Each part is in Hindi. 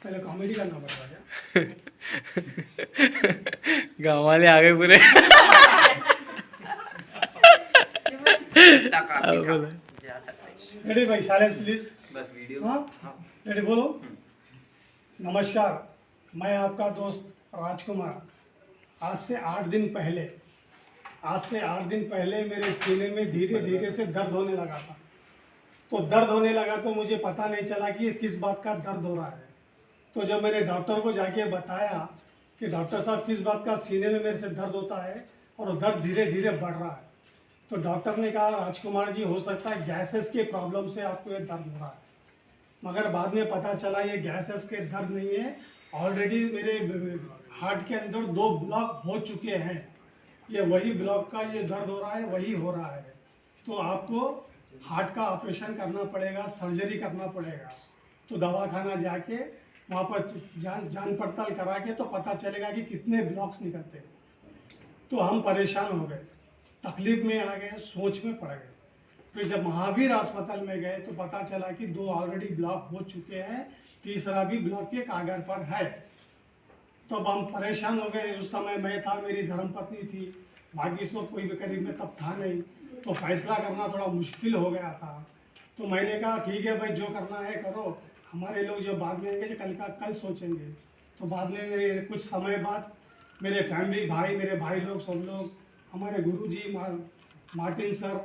पहले कॉमेडी करना पड़ता क्या? गाँव वाले आ गए पूरे। रेडी भाई, साइलेंस प्लीज। हाँ रेडी, बोलो। नमस्कार, मैं आपका दोस्त राजकुमार। आज से 8 दिन पहले मेरे सीने में धीरे धीरे से दर्द होने लगा था। तो दर्द होने लगा तो मुझे पता नहीं चला कि ये किस बात का दर्द हो रहा है। तो जब मैंने डॉक्टर को जाके बताया कि डॉक्टर साहब किस बात का सीने में मेरे से दर्द होता है और दर्द धीरे धीरे बढ़ रहा है, तो डॉक्टर ने कहा राजकुमार जी, हो सकता है गैसेस के प्रॉब्लम से आपको ये दर्द हो रहा है। मगर बाद में पता चला ये गैसेस के दर्द नहीं है, ऑलरेडी मेरे हार्ट के अंदर 2 ब्लॉक हो चुके हैं। ये वही ब्लॉक का ये दर्द हो रहा है, वही हो रहा है। तो आपको हार्ट का ऑपरेशन करना पड़ेगा, सर्जरी करना पड़ेगा। तो दवाखाना जाके वहाँ पर जान पड़ताल करा के तो पता चलेगा कि कितने ब्लॉक्स निकलते हैं। तो हम परेशान हो गए, तकलीफ में आ गए, सोच में पड़ गए। फिर जब महावीर अस्पताल में गए तो पता चला कि 2 ऑलरेडी ब्लॉक हो चुके हैं, तीसरा भी ब्लॉक के कागर पर है। तो अब हम परेशान हो गए। उस समय मैं था, मेरी धर्मपत्नी थी, बाकी सब कोई भी करीब में तब था नहीं, तो फैसला करना थोड़ा मुश्किल हो गया था। तो मैंने कहा ठीक है भाई, जो करना है करो, हमारे लोग जो बाद में आएंगे जो कल सोचेंगे। तो बाद में मेरे कुछ समय बाद मेरे फैमिली भाई, मेरे भाई लोग, सब लोग, हमारे गुरुजी मार्टिन सर,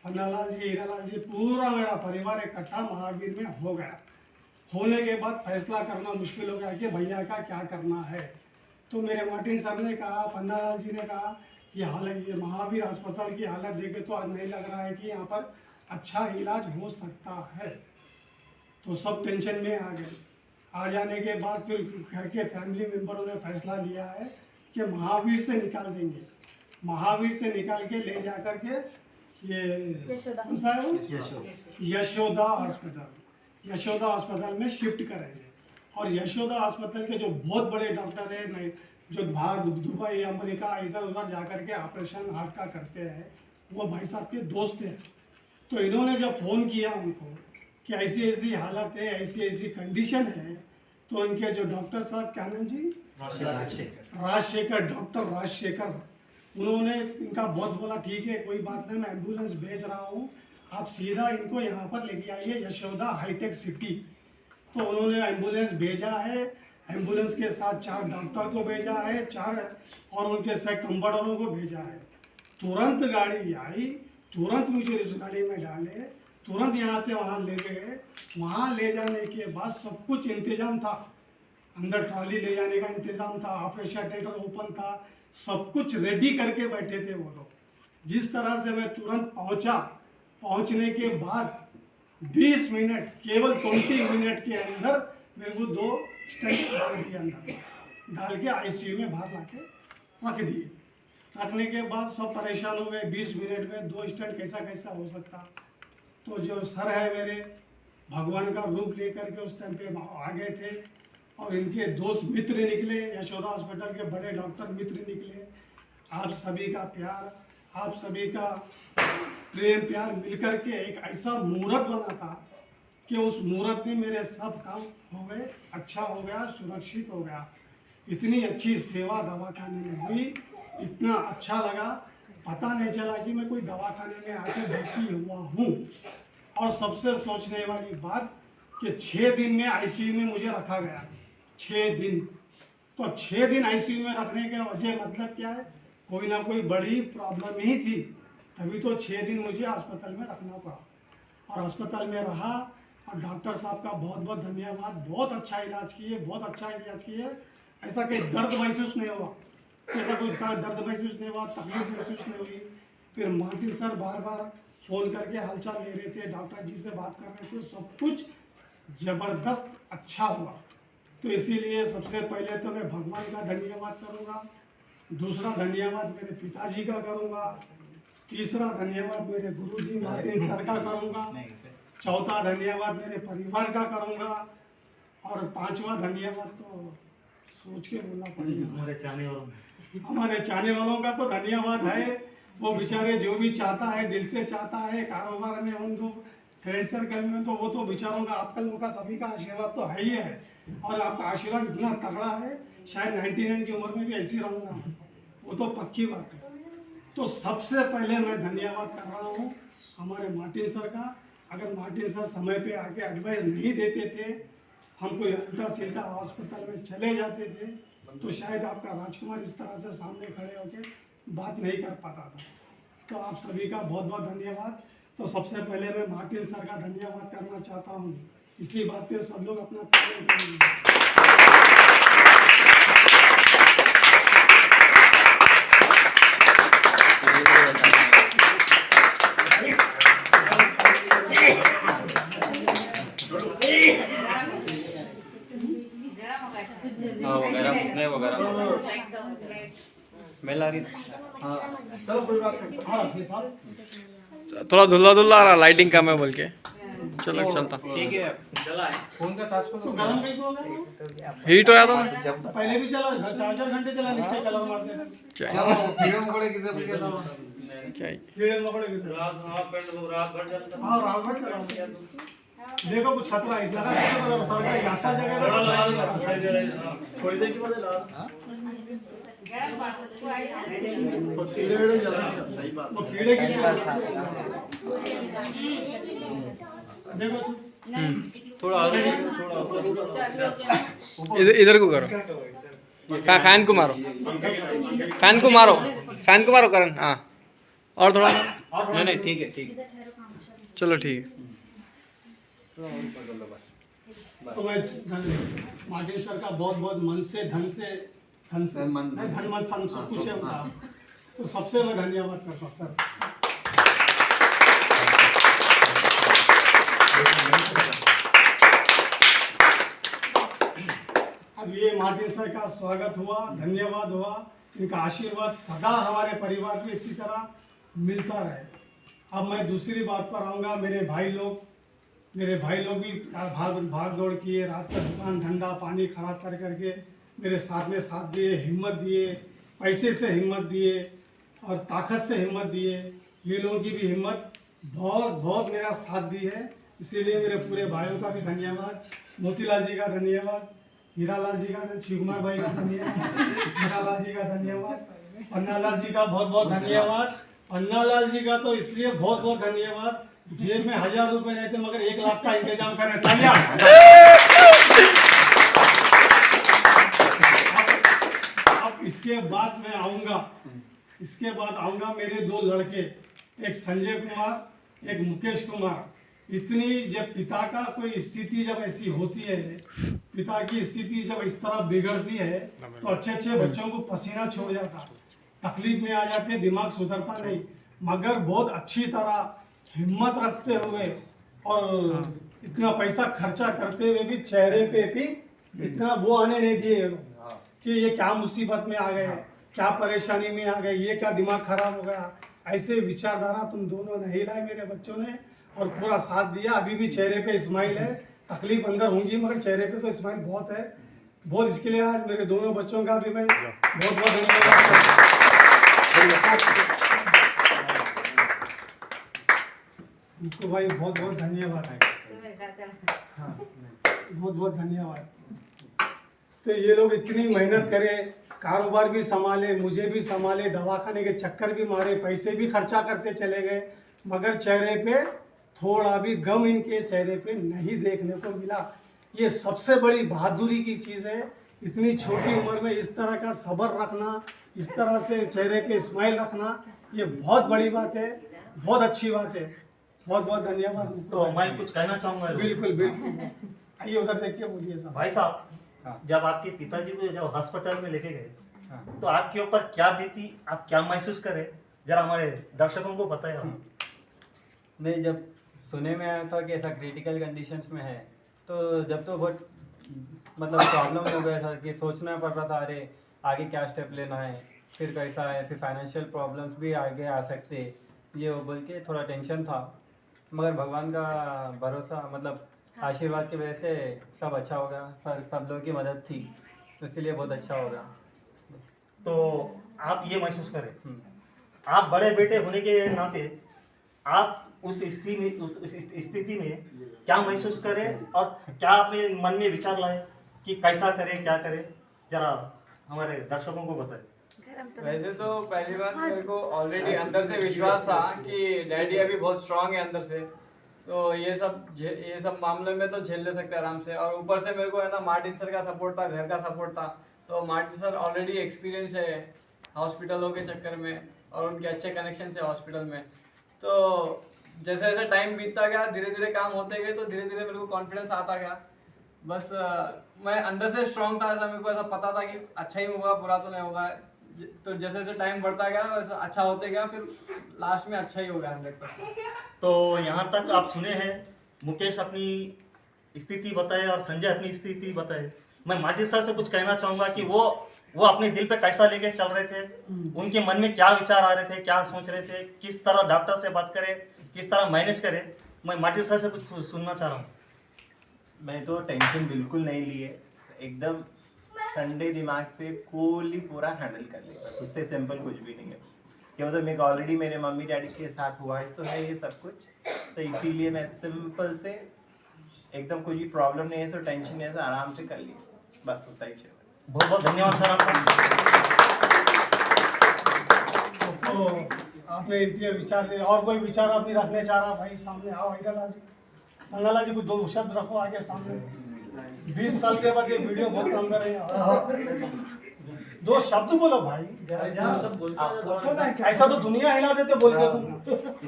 पन्नालाल जी, हीरालाल जी, पूरा मेरा परिवार इकट्ठा महावीर में हो गया। होने के बाद फैसला करना मुश्किल हो गया कि भैया का क्या करना है। तो मेरे मार्टिन सर ने कहा, पन्नालाल जी ने कहा कि हालांकि ये महावीर अस्पताल की हालत देखे तो आज नहीं लग रहा है कि यहाँ पर अच्छा इलाज हो सकता है। तो सब टेंशन में आ गए। आ जाने के बाद फिर घर के फैमिली मेम्बरों ने फैसला लिया है कि महावीर से निकाल देंगे, महावीर से निकाल के ले जा कर के ये कौन सा है वो, यशोदा अस्पताल में शिफ्ट करेंगे। और यशोदा अस्पताल के जो बहुत बड़े डॉक्टर हैं, जो बाहर दुबई, अमेरिका, इधर उधर जाकर के ऑपरेशन हार्ट का करते हैं, वो भाई साहब के दोस्त हैं। तो इन्होंने जब फ़ोन किया उनको कि ऐसी ऐसी हालत है, ऐसी ऐसी कंडीशन है, तो उनके जो डॉक्टर साहब, क्या नाम जी, राजशेखर, डॉक्टर राजशेखर, उन्होंने इनका बहुत बोला ठीक है कोई बात नहीं, मैं एम्बुलेंस भेज रहा हूँ, आप सीधा इनको यहाँ पर लेके आइए यशोदा हाईटेक सिटी। तो उन्होंने एम्बुलेंस भेजा है, एम्बुलेंस के साथ 4 डॉक्टर को भेजा है, 4 और उनके साथ कंपाउंडरों को भेजा है। तुरंत गाड़ी आई, तुरंत मुझे इस गाड़ी में डाले, तुरंत यहाँ से वहाँ ले गए। वहाँ ले जाने के बाद सब कुछ इंतजाम था, अंदर ट्रॉली ले जाने का इंतजाम था, ऑपरेशन थिएटर ओपन था, सब कुछ रेडी करके बैठे थे वो लोग। जिस तरह से मैं तुरंत पहुँचा, पहुँचने के बाद 20 मिनट, केवल 20 मिनट के अंदर मेरे को 2 स्टेंट डाल दिए, अंदर डाल के आईसीयू में बाहर ला के रख दिए। रखने के बाद सब परेशान हो गए, 20 मिनट में 2 स्टेंट कैसा कैसा हो सकता। तो जो सर है मेरे, भगवान का रूप लेकर के उस टाइम पे आ गए थे, और इनके दोस्त मित्र निकले, यशोदा हॉस्पिटल के बड़े डॉक्टर मित्र निकले। आप सभी का प्यार, आप सभी का प्रेम प्यार मिलकर के एक ऐसा मुहूर्त बना था कि उस मुहूर्त में मेरे सब काम हो गए, अच्छा हो गया, सुरक्षित हो गया। इतनी अच्छी सेवा दवाखाने में हुई, इतना अच्छा लगा, पता नहीं चला कि मैं कोई दवाखाने में आके भर्ती हुआ हूँ। और सबसे सोचने वाली बात कि 6 दिन में आईसीयू में मुझे रखा गया, 6 दिन। तो 6 दिन आईसीयू में रखने का वजह मतलब क्या है, कोई ना कोई बड़ी प्रॉब्लम ही थी, तभी तो 6 दिन मुझे अस्पताल में रखना पड़ा। और अस्पताल में रहा, और डॉक्टर साहब का बहुत बहुत धन्यवाद, बहुत अच्छा इलाज किए, बहुत अच्छा इलाज किए। ऐसा कोई दर्द महसूस नहीं हुआ, ऐसा कोई दर्द महसूस नहीं हुआ, तकलीफ महसूस नहीं हुई। फिर मार्टिन सर बार बार फ़ोन करके हालचाल ले रहे थे, डॉक्टर जी से बात कर रहे थे, सब कुछ ज़बरदस्त अच्छा हुआ। तो इसीलिए सबसे पहले तो मैं भगवान का धन्यवाद करूँगा, दूसरा धन्यवाद मेरे पिताजी का करूँगा, तीसरा धन्यवाद मेरे गुरुजी मार्टिन सर का करूँगा, चौथा धन्यवाद मेरे परिवार का करूँगा, और पांचवा धन्यवाद तो सोच के बोलना पड़ेगा, हमारे चाहने वालों का तो धन्यवाद है। वो बेचारे जो भी चाहता है दिल से चाहता है कारोबार में, उनको फ्रेंड सर्कल में, तो वो तो बेचारों का, आप लोगों का सभी का आशीर्वाद तो है ही है। और आपका आशीर्वाद इतना तगड़ा है, शायद 99 की उम्र में भी ऐसे ही रहूँगा, वो तो पक्की बात है। तो सबसे पहले मैं धन्यवाद कर रहा हूँ हमारे मार्टिन सर का। अगर मार्टिन सर समय पे आके एडवाइस नहीं देते थे, हम कोई उल्टा सीधा हॉस्पिटल में चले जाते थे, तो शायद आपका राजकुमार इस तरह से सामने खड़े होकर बात नहीं कर पाता था। तो आप सभी का बहुत बहुत धन्यवाद। तो सबसे पहले मैं मार्टिन सर का धन्यवाद करना चाहता हूँ। इसी बात पे सब लोग अपना ताली बजाएंगे। स्मेल आ रही। चलो कोई बात नहीं। हाँ रफी साहब, थोड़ा धुल्ला धुल्ला आ रहा, लाइटिंग कम है बोल के। चलो चलता। ठीक है, फोन का टास्क तो गरम कैसे हो गया? हीट हो जाता ना। तो पहले भी चला, 4-4 घंटे चला, नीचे कलर मारते थे। क्या कीड़े मकोड़े कितने बजे था? क्या कीड़े मकोड़े कितने? रात भर चलता। हाँ रात भर चला। देखो कुछ खतरा है, जगह कैसे बदल सरकार ऐसा जगह पे थोड़ी देर की बात है। तो कीड़े जल रहे हैं, सही बात। तो कीड़े की देखो थोड़ा आगे, थोड़ा इधर को करो, फैन को मारो, फैन को मारो, फैन को मारो करण। हाँ और थोड़ा। नहीं ठीक है, ठीक है। चलो ठीक है। तो मैं मार्टिन सर का बहुत बहुत मन से धन मन सब कुछ है उनका, तो सबसे मैं धन्यवाद करता हूँ सर। अब ये मार्टिन सर का स्वागत हुआ, धन्यवाद हुआ, इनका आशीर्वाद सदा हमारे परिवार में इसी तरह मिलता रहे। अब मैं दूसरी बात पर आऊँगा। मेरे भाई लोग भी भाग दौड़ किए, रात का दुकान धंधा पानी खराब कर करके मेरे साथ में साथ दिए, हिम्मत दिए, पैसे से हिम्मत दिए और ताकत से हिम्मत दिए। ये लोगों की भी हिम्मत बहुत मेरा साथ दी है, इसीलिए मेरे पूरे भाइयों का भी धन्यवाद। मोतीलाल जी का धन्यवाद, हीरालाल जी का, शिवकुमार भाई का धन्यवाद, हीरालाल जी का धन्यवाद, पन्नालाल जी का बहुत धन्यवाद। पन्नालाल जी का तो इसलिए बहुत धन्यवाद, जेब में 1000 रुपए नहीं थे मगर 1 लाख का इंतजाम करें। तालियां। अब इसके बाद मैं आऊंगा मेरे 2 लड़के, एक संजय कुमार, एक मुकेश कुमार। इतनी जब पिता का कोई स्थिति जब ऐसी होती है, पिता की स्थिति जब इस तरह बिगड़ती है, तो अच्छे बच्चों को पसीना छोड़ जाता, तकलीफ में आ जाते, दिमाग सुधरता नहीं, मगर बहुत अच्छी तरह हिम्मत रखते हुए और इतना पैसा खर्चा करते हुए भी चेहरे पे भी इतना वो आने नहीं दिए कि ये क्या मुसीबत में आ गए, क्या परेशानी में आ गए, ये क्या दिमाग खराब हो गया। ऐसे विचारधारा तुम दोनों नहीं लाए मेरे बच्चों ने, और पूरा साथ दिया। अभी भी चेहरे पे स्माइल है, तकलीफ अंदर होंगी मगर चेहरे पे तो स्माइल बहुत है, बहुत। इसके लिए आज मेरे दोनों बच्चों का भी मैं बहुत धन्यवाद। उनको भाई बहुत धन्यवाद है, हाँ बहुत धन्यवाद। तो ये लोग इतनी मेहनत करे, कारोबार भी संभाले, मुझे भी संभाले, दवाखाने के चक्कर भी मारे, पैसे भी खर्चा करते चले गए, मगर चेहरे पे थोड़ा भी गम इनके चेहरे पे नहीं देखने को मिला। ये सबसे बड़ी बहादुरी की चीज़ है, इतनी छोटी उम्र में इस तरह का सब्र रखना, इस तरह से चेहरे पे स्माइल रखना, ये बहुत बड़ी बात है, बहुत अच्छी बात है। बहुत धन्यवाद। तो मैं कुछ कहना चाहूँगा। बिल्कुल आइए उधर देख के बोलिए साहब। भाई साहब, जब आपके पिताजी को जब अस्पताल में लेके गए, तो आपके ऊपर क्या बीती, आप क्या महसूस करे, जरा हमारे दर्शकों को बताएं। नहीं, जब सुने में आया था कि ऐसा क्रिटिकल कंडीशंस में है, तो जब तो बहुत मतलब प्रॉब्लम हो गया था कि सोचना पड़ रहा था, अरे आगे क्या स्टेप लेना है, फिर कैसा है, फिर फाइनेंशियल प्रॉब्लम्स भी आगे आ सकते, ये वो बोल के थोड़ा टेंशन था। मगर भगवान का भरोसा, मतलब आशीर्वाद की वजह से सब अच्छा होगा, सब लोगों की मदद थी तो इसलिए बहुत अच्छा होगा। तो आप ये महसूस करें, आप बड़े बेटे होने के नाते आप उस स्थिति में क्या महसूस करें और क्या अपने मन में विचार लाए कि कैसा करें, क्या करें, जरा हमारे दर्शकों को बताएं। वैसे तो पहली बात मेरे को ऑलरेडी अंदर से विश्वास था कि डैडी अभी बहुत स्ट्रांग है अंदर से, तो ये सब मामले में तो झेल ले सकते हैं आराम से। और ऊपर से मेरे को है ना मार्टिन सर का सपोर्ट था, घर का सपोर्ट था। तो मार्टिन सर ऑलरेडी एक्सपीरियंस है हॉस्पिटलों के चक्कर में और उनके अच्छे कनेक्शन है हॉस्पिटल में। तो जैसे जैसे टाइम बीतता गया, धीरे धीरे काम होते गए, तो धीरे धीरे मेरे को कॉन्फिडेंस आता गया। बस मैं अंदर से स्ट्रांग था, ऐसा मेरे को ऐसा पता था कि अच्छा ही होगा, बुरा तो नहीं होगा। तो जैसे जैसे टाइम बढ़ता गया वैसे अच्छा होते गया, फिर लास्ट में अच्छा ही होगा 100%। तो यहाँ तक आप सुने हैं, मुकेश अपनी स्थिति बताए और संजय अपनी स्थिति बताए। मैं मार्टिन सर से कुछ कहना चाहूँगा कि वो अपने दिल पे कैसा लेके चल रहे थे, उनके मन में क्या विचार आ रहे थे, क्या सोच रहे थे, किस तरह डॉक्टर से बात करें, किस तरह मैनेज करें। मैं मार्टिन सर से कुछ सुनना चाह रहा हूँ। मैं तो टेंशन बिल्कुल नहीं लिए, एकदम ठंडे दिमाग से कूली पूरा हैंडल कर लिया, बस उससे सिंपल कुछ भी नहीं है। क्यों तो मेरे को ऑलरेडी मेरे मम्मी डैडी के साथ हुआ है, सो है ये सब कुछ, तो इसीलिए मैं सिंपल से एकदम कोई भी प्रॉब्लम नहीं है, सो टेंशन नहीं है, सो आराम से कर लिया, बस उतना ही चाहिए। बहुत बहुत धन्यवाद सर आपका। तो आपने इतने विचार दिए, और कोई विचार आप नहीं रखने चाह रहा भाई? सामने आओ मंगला जी, मंगला जी को दो शब्द रखो आगे सामने। 20 साल के बाद ये वीडियो बहुत काम कर रहे हैं। दो शब्द बोलो भाई, ऐसा तो दुनिया हिला देते बोल के तुम।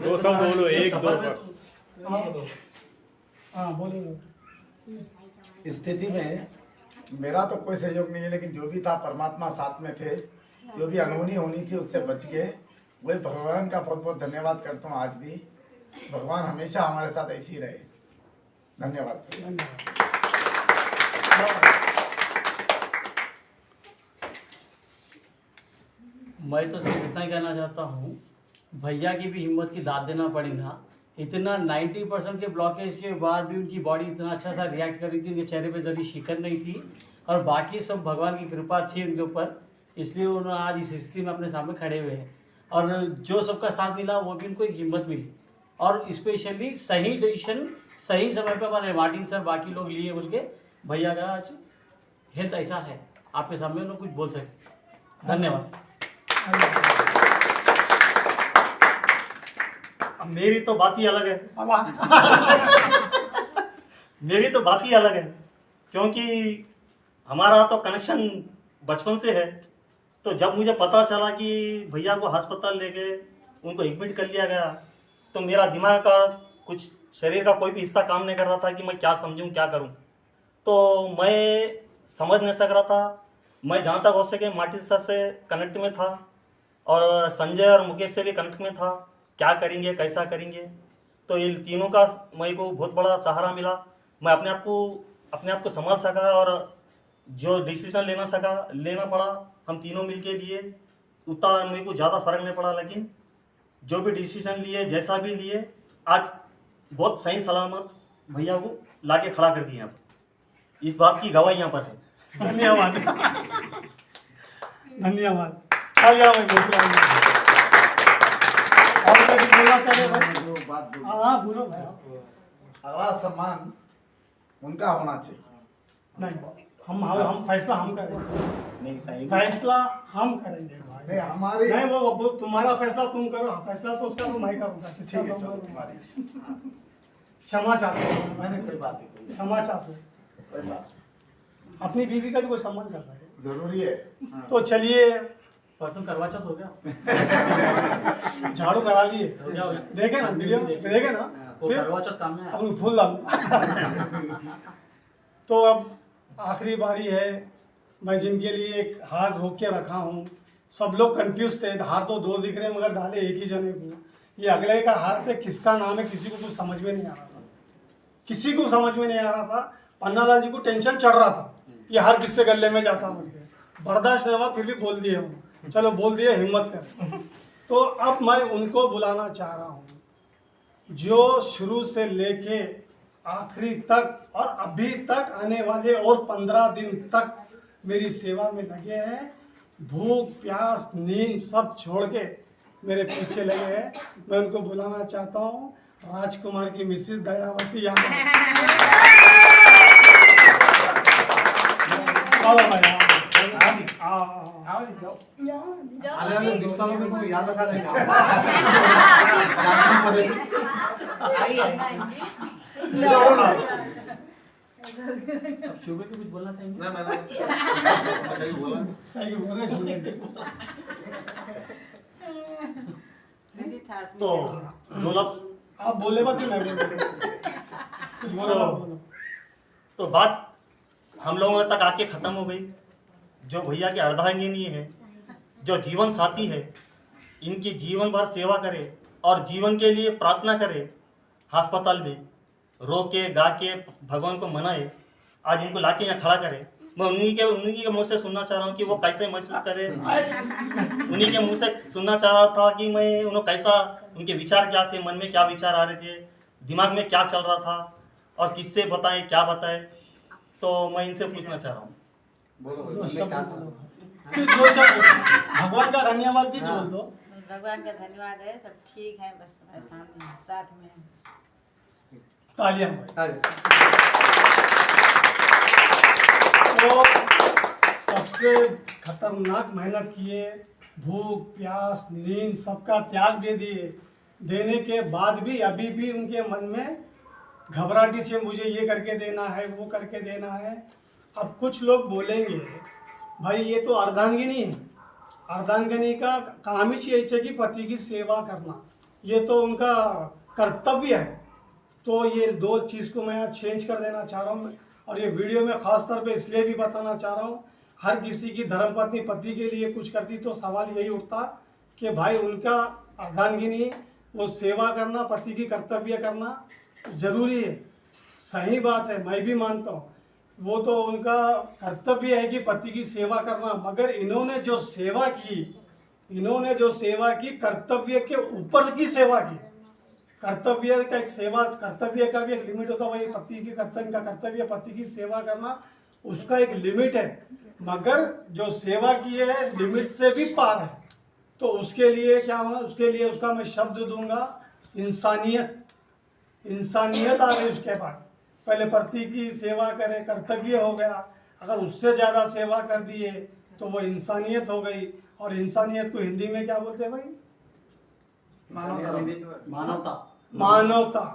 दो शब्द बोलो, एक दो बस। हाँ बोलेंगे। स्थिति में मेरा तो कोई सहयोग नहीं है, लेकिन जो भी था परमात्मा साथ में थे, जो भी अनहोनी होनी थी उससे बच गए। वही भगवान का बहुत बहुत धन्यवाद करता हूँ। आज भी भगवान हमेशा हमारे साथ ऐसे ही रहे। धन्यवाद। मैं तो सिर्फ इतना ही कहना चाहता हूँ, भैया की भी हिम्मत की दाद देना पड़ेगा। इतना 90% के ब्लॉकेज के बाद भी उनकी बॉडी इतना अच्छा सा रिएक्ट कर रही थी, उनके चेहरे पे जरी शिकन नहीं थी, और बाकी सब भगवान की कृपा थी उनके ऊपर, इसलिए उन्होंने आज इस स्थिति में अपने सामने खड़े हुए हैं। और जो सबका साथ मिला वो भी उनको एक हिम्मत मिली, और स्पेशली सही डिसीजन सही समय पर हमारे मार्टिन सर बाकी लोग लिए, बोल के भैया का आज हेल्थ ऐसा है आपके सामने उन्होंने कुछ बोल सके। धन्यवाद। मेरी तो बात ही अलग है। मेरी तो बात ही अलग है, क्योंकि हमारा तो कनेक्शन बचपन से है। तो जब मुझे पता चला कि भैया को अस्पताल ले गए, उनको एडमिट कर लिया गया, तो मेरा दिमाग का कुछ शरीर का कोई भी हिस्सा काम नहीं कर रहा था कि मैं क्या समझूं, क्या करूं। तो मैं समझ नहीं सक रहा था। मैं जहाँ तक हो सके मार्टिन सर से कनेक्ट में था, और संजय और मुकेश से भी कनेक्ट में था, क्या करेंगे, कैसा करेंगे। तो ये तीनों का मेरे को बहुत बड़ा सहारा मिला। मैं अपने आप को संभाल सका, और जो डिसीजन लेना पड़ा, हम तीनों मिलके लिए। उतना मेरे को ज़्यादा फर्क नहीं पड़ा, लेकिन जो भी डिसीजन लिए, जैसा भी लिए, आज बहुत सही सलामत भैया को लाके खड़ा कर दिया। इस बात की गवाही यहाँ पर है। धन्यवाद। धन्यवाद। और कुछ बोलना चाहे भाई? जो बात बोली, हाँ बोलो भाई। अगला सम्मान उनका होना चाहिए। नहीं, हम फैसला हम करेंगे। नहीं सही फैसला हम करेंगे भाई। नहीं हमारी नहीं, वो तुम्हारा फैसला तुम करो, फैसला तो उसका तो मैं करूँगा। ठीक है, चलो तुम्हारी क्षमा चाहते हो? मैंने कोई बात नहीं की। क्षमा चाहते हो? कोई बात अपनी बीवी का भी कोई समझ जाता है। जरूरी है। तो चलिए, परसों करवा चौथ हो गया, झाड़ू करा लिए, हो गया। देखे ना वीडियो, देखे ना, वो फिर करवा चौथ काम में है। अपनी फूल डाल। तो अब आखिरी बारी है। मैं जिनके लिए एक हार रोक के रखा हूँ, सब लोग कंफ्यूज थे। हार तो दो दिख रहे हैं, मगर डाले एक ही जने को। ये अगले का हार पे किसका नाम है, किसी को कुछ समझ में नहीं आ रहा था। किसी को समझ में नहीं आ रहा था। पन्नालाल जी को टेंशन चढ़ रहा था, ये हार किससे गले में जाता मुझे। बर्दाश्त नहीं हुआ, फिर भी बोल दिए हम। चलो बोल दिए, हिम्मत कर। तो अब मैं उनको बुलाना चाह रहा हूँ, जो शुरू से लेके आखिरी तक और अभी तक आने वाले और 15 दिन तक मेरी सेवा में लगे हैं। भूख प्यास नींद सब छोड़ के मेरे पीछे लगे हैं। मैं उनको बुलाना चाहता हूँ, राजकुमार की मिसेस दयावती यादव। आओ भाई, आओ। शुभ को कुछ बोलना चाहेंगे? तो दो लफ्ज आप बोले बात मैं बोलो। तो बात हम लोगों तक आके ख़त्म हो गई। जो भैया की अर्धांगिनी है, जो जीवन साथी है, इनकी जीवन भर सेवा करे और जीवन के लिए प्रार्थना करे, अस्पताल में रो के गा के भगवान को मनाए, आज इनको लाके यहाँ खड़ा करे। मैं उन्हीं के मुँह से सुनना चाह रहा हूँ कि वो कैसे महसूस करे। उन्हीं के मुँह से सुनना चाह रहा था कि मैं उन्हें कैसा, उनके विचार क्या थे, मन में क्या विचार आ रहे थे, दिमाग में क्या चल रहा था और किससे बताएं क्या बताएं। तो मैं इनसे पूछना चाह रहा हूँ। सिर्फ 2 शब्द भगवान का धन्यवाद दीजिए बोल दो। भगवान का धन्यवाद है, सब ठीक है, बस सामने साथ में तालियां। तो सबसे खतरनाक मेहनत किए, भूख प्यास नींद सबका त्याग दे दिए। देने के बाद भी अभी भी उनके मन में घबराहटी से मुझे ये करके देना है, वो करके देना है। अब कुछ लोग बोलेंगे भाई ये तो अर्धांगिनी है, अर्धांगिनी का काम ही यही है कि पति की सेवा करना, ये तो उनका कर्तव्य है। तो ये 2 चीज़ को मैं चेंज कर देना चाह रहा हूँ और ये वीडियो में ख़ास तौर पे इसलिए भी बताना चाह रहा हूँ। हर किसी की धर्मपत्नी पति के लिए कुछ करती तो सवाल यही उठता कि भाई उनका अर्धांगिनी वो सेवा करना, पति की कर्तव्य करना जरूरी है। सही बात है, मैं भी मानता हूँ, वो तो उनका कर्तव्य है कि पति की सेवा करना। मगर इन्होंने जो सेवा की कर्तव्य के ऊपर की सेवा की। कर्तव्य का एक सेवा, कर्तव्य का भी एक लिमिट होता है। वही पति की कर्तव्य का कर्तव्य पति की सेवा करना, उसका एक लिमिट है। मगर जो सेवा की है लिमिट से भी पार है। तो उसके लिए क्या हुआ, उसके लिए उसका मैं शब्द दूंगा इंसानियत। इंसानियत आ गई उसके बाद। पहले पति की सेवा करे, कर्तव्य हो गया। अगर उससे ज़्यादा सेवा कर दिए तो वो इंसानियत हो गई। और इंसानियत को हिंदी में क्या बोलते हैं भाई? मानवता।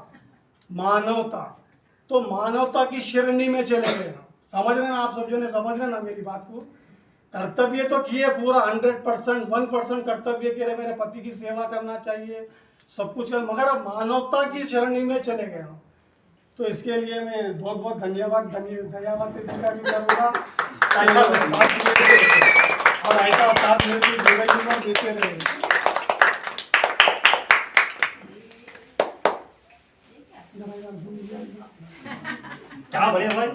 तो मानवता की श्रेणी में चले गए। समझ रहे ना आप सब जो ने, समझ रहे ना मेरी बात को? कर्तव्य तो किए पूरा 100%, 1% कर्तव्य के मेरे पति की सेवा करना चाहिए, सब कुछ कर, मगर अब मानवता की श्रेणी में चले गए हो। तो इसके लिए मैं बहुत बहुत दयावती जी का भी करूँगा और ऐसा साथ में भी देते रहे। क्या बढ़िया भाई,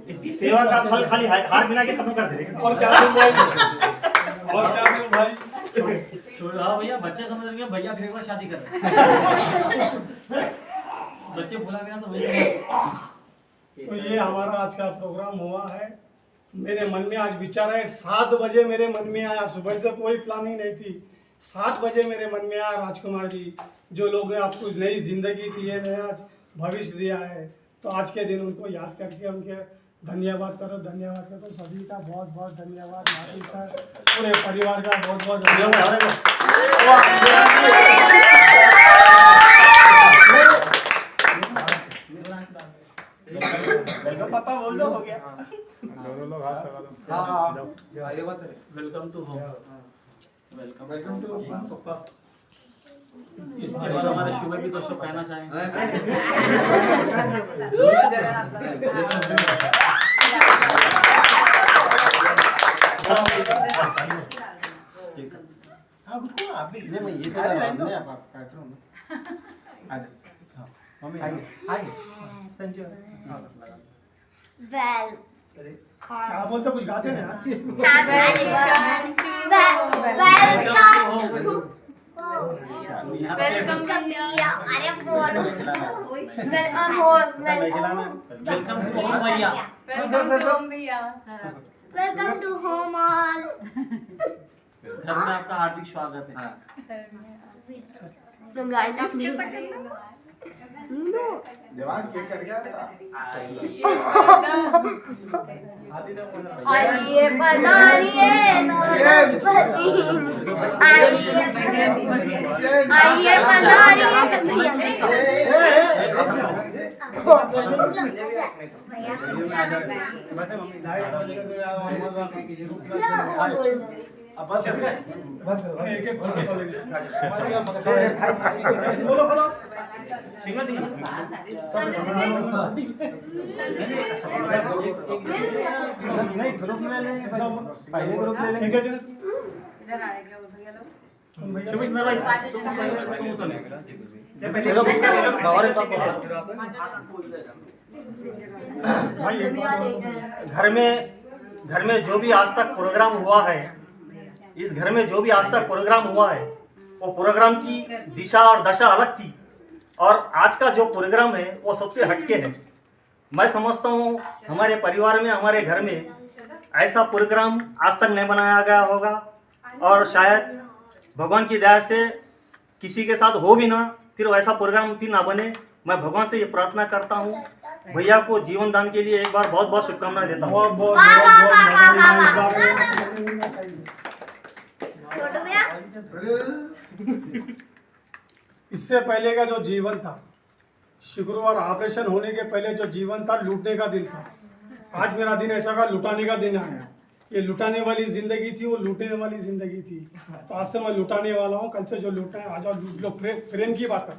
इतनी सेवा का फल खाली हार बिना के खत्म कर दे रहे। और क्या भाई हाँ भैया, बच्चे समझ रहे हैं भैया फिर एक बार शादी कर रहे हैं। बच्चे बुला बिना तो भैया। तो ये हमारा आज का प्रोग्राम हुआ है। मेरे मन में आज विचार है, 7 बजे मेरे मन में आया, सुबह से कोई प्लानिंग नहीं थी। 7 बजे मेरे मन में आया, राजकुमार जी जो लोग ने आपको नई जिंदगी दी है, नया भविष्य दिया है, तो आज के दिन उनको याद करके उनके धन्यवाद करो। सभी का बहुत बहुत धन्यवाद। माफी सर, पूरे परिवार का बहुत बहुत धन्यवाद। वेलकम पापा बोल दो, हो गया। Welcome to home. Welcome to papa. इसके बाद हमारे शुभ भी दोस्तों कहना चाहेंगे। हाँ रुको, आप भी नहीं, मैं ये तो अरे लगा रहने दो। दूँ, आप काट रहा हूँ ना। आजा, हाँ, मम्मी आगे संजू लगा। क्या बोलते, कुछ गाते ना? वेलकम मैं खिलाना वेलकम टू होम भैया। Welcome to home all. घर में आपका हार्दिक स्वागत है। तुम गाइस देवांश केक कट गया बेटा। आइए पधारिए नौरंगपति, आइए अब बस एक एक बोलो बोलो सिंगल सिंगल नहीं ग्रुप में ले पहले ग्रुप ले ठीक है जी इधर आ गए भैया लोग। सुमित भाई तुम तो नहीं ये लोग बाहर सब घर में जो भी आज तक प्रोग्राम हुआ है, इस घर में जो भी आज तक प्रोग्राम हुआ है, वो प्रोग्राम की दिशा और दशा अलग थी और आज का जो प्रोग्राम है वो सबसे हटके है। मैं समझता हूँ हमारे परिवार में, हमारे घर में ऐसा प्रोग्राम आज तक नहीं बनाया गया होगा और शायद भगवान की दया से किसी के साथ हो भी ना, फिर वैसा प्रोग्राम फिर ना बने। मैं भगवान से ये प्रार्थना करता हूँ, भैया को जीवन दान के लिए एक बार बहुत बहुत शुभकामनाएं देता हूँ। बहुत बहुत बहुत छोटू भैया इससे पहले का जो जीवन था, शुक्रवार ऑपरेशन होने के पहले जो जीवन था, लूटने का दिन था। आज मेरा दिन ऐसा का लुटाने का दिन आ गया। ये लुटाने वाली जिंदगी थी, वो लूटने वाली जिंदगी थी। तो आज से मैं लुटाने वाला हूँ, कल से जो लूटना है आज और लूट लो। प्रेम की बात कर,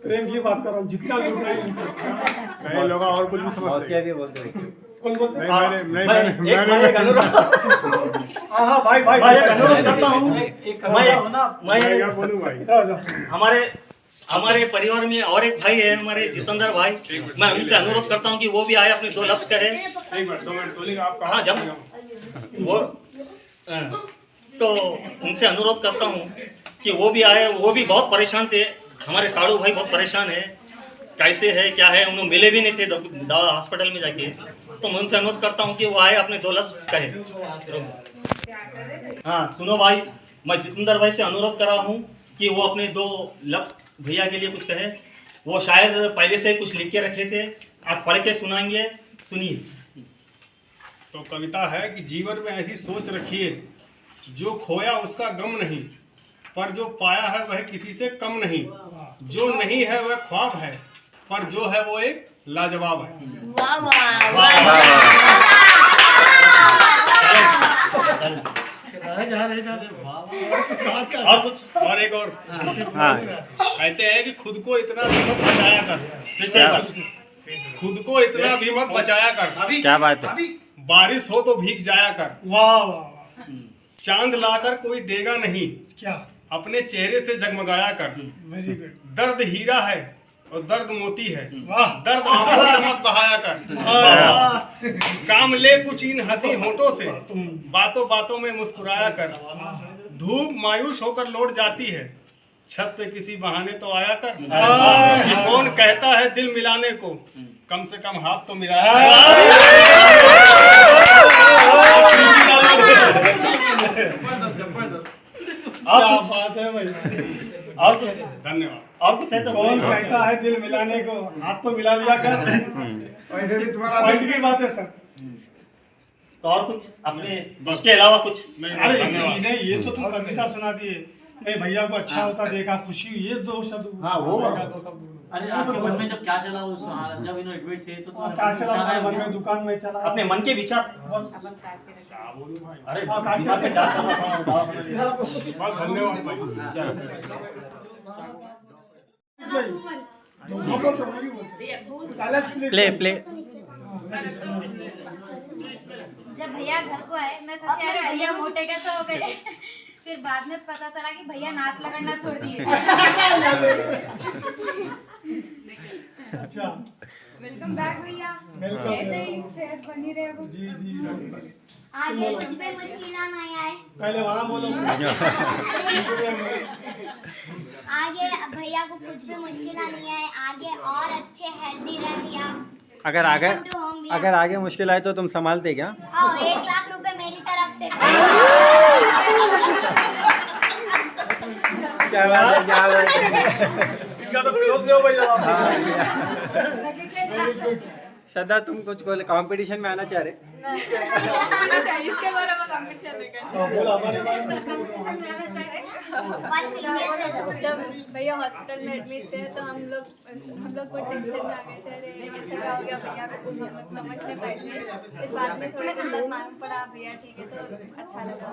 प्रेम की बात कर रहा हूँ, जितना लूटना है। कई लोग और कुछ भी समझते हैं। कौन बोलते हैं? मैं एक अनुरोध हाँ भाई भाई मैं एक अनुरोध करता हूँ, मैं हमारे परिवार में और एक भाई है, हमारे जितेंद्र भाई, मैं उनसे अनुरोध करता हूँ कि वो भी आए, अपने 2 लफ्ज कहे। हाँ जब वो तो उनसे अनुरोध करता हूँ कि वो भी आए। वो भी बहुत परेशान थे, हमारे साड़ू भाई बहुत परेशान है, कैसे है क्या है, उन्होंने मिले भी नहीं थे दवा हॉस्पिटल में जाके। तो मैं उनसे अनुरोध करता हूँ कि वो आए, अपने 2 लफ्ज कहे। हाँ सुनो भाई, मैं जितेंद्र भाई से अनुरोध कर रहा हूँ कि वो अपने 2 लफ्ज भैया के लिए कुछ कहे। वो शायद पहले से कुछ लिख के रखे थे, आप पढ़ के सुनाएंगे, सुनिए। तो कविता है कि जीवन में ऐसी सोच रखिए, जो खोया उसका गम नहीं, पर जो पाया है वह किसी से कम नहीं। जो नहीं है वह ख्वाब है, पर जो है वो एक लाजवाब है। वाह वाह वाह और कुछ और एक और कहते हैं कि खुद को इतना भी मत बचाया कर, खुद को इतना भी मत बचाया कर। क्या बात है? बारिश हो तो भीग जाया कर। वाह वाह चांद लाकर कोई देगा नहीं, क्या अपने चेहरे से जगमगाया कर। Very good. दर्द हीरा है और दर्द मोती है, वाह दर्द आंखों से मत बहाया कर। काम ले कुछ इन हंसी होठों से, बातों बातों में मुस्कुराया कर। धूप मायूस होकर लौट जाती है, छत पे किसी बहाने तो आया कर। ये कौन कहता है दिल मिलाने को, कम से कम हाथ तो मिलाया क्या बात है भाई। और कुछ धन्यवाद। और कुछ है तो कौन कहता है दिल मिलाने को, हाथ तो मिला लिया कर। वैसे भी तुम्हारा पॉइंट की बात है सर। तो और कुछ अपने इसके अलावा कुछ? अरे नहीं, ये तो तुम कविता सुना दिए। नहीं भैया को अच्छा होता देखा, खुशी हुई, ये 2 शब्द। हाँ वो अरे आपके मन में जब क्या चला उस जब इन्होंने एडमिट थे तो क्या चला हमारे मन में, दुकान में चला अपने मन के विचार। बस अरे दिमाग में क्या चल रहा था? बहुत धन्यवाद भाई। प्ले जब भैया घर को आए, मैं सोचा अरे भैया मोटे कैसे हो गए। फिर बाद में पता चला कि भैया नाच लगना छोड़ दिए। अच्छा वेलकम बैक भैया। वेलकम। ऐसे ही सेहत बनी रहे अब। जी जी रखिए। आगे कुछ भी मुश्किल नहीं आए। पहले वहाँ बोलो। आगे भैया को कुछ भी मुश्किल नहीं आए, आगे और अच्छे हेल्दी रहे भैया। अगर आगे मुश्किल आए तो तुम संभालते क्या? और 1 लाख रुपए मेरी तरफ से। क्या बात है, क्या बात है। इनका तो क्लोज नहीं हो भैया। श्रद्धा, तुम कुछ कंपटीशन में आना चाह रहे? इसके बारे में कंपटीशन नहीं करना। जब भैया हॉस्पिटल में एडमिट थे तो हम लोग को टेंशन में आ गए थे, अरे ऐसा क्या हो गया भैया को, हम लोग समझ नहीं पाए थे। फिर बाद में थोड़ा दिन बाद मालूम पड़ा भैया ठीक है, तो अच्छा लगा।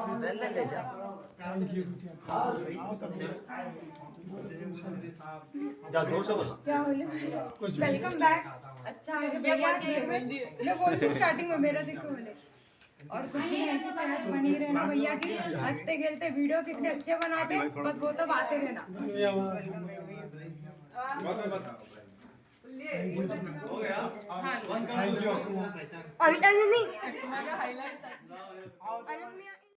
जोर से बोलो। क्या हुआ? Welcome back. अच्छा है भैया के मैं बोलती स्टार्टिंग में मेरा देखो बोले और कुछ भी हेल्थी सेहत बनी रहना भैया की, हंसते खेलते वीडियो कितने अच्छे बनाते, बस वो तो आते रहना। Thank you. अभी तक नहीं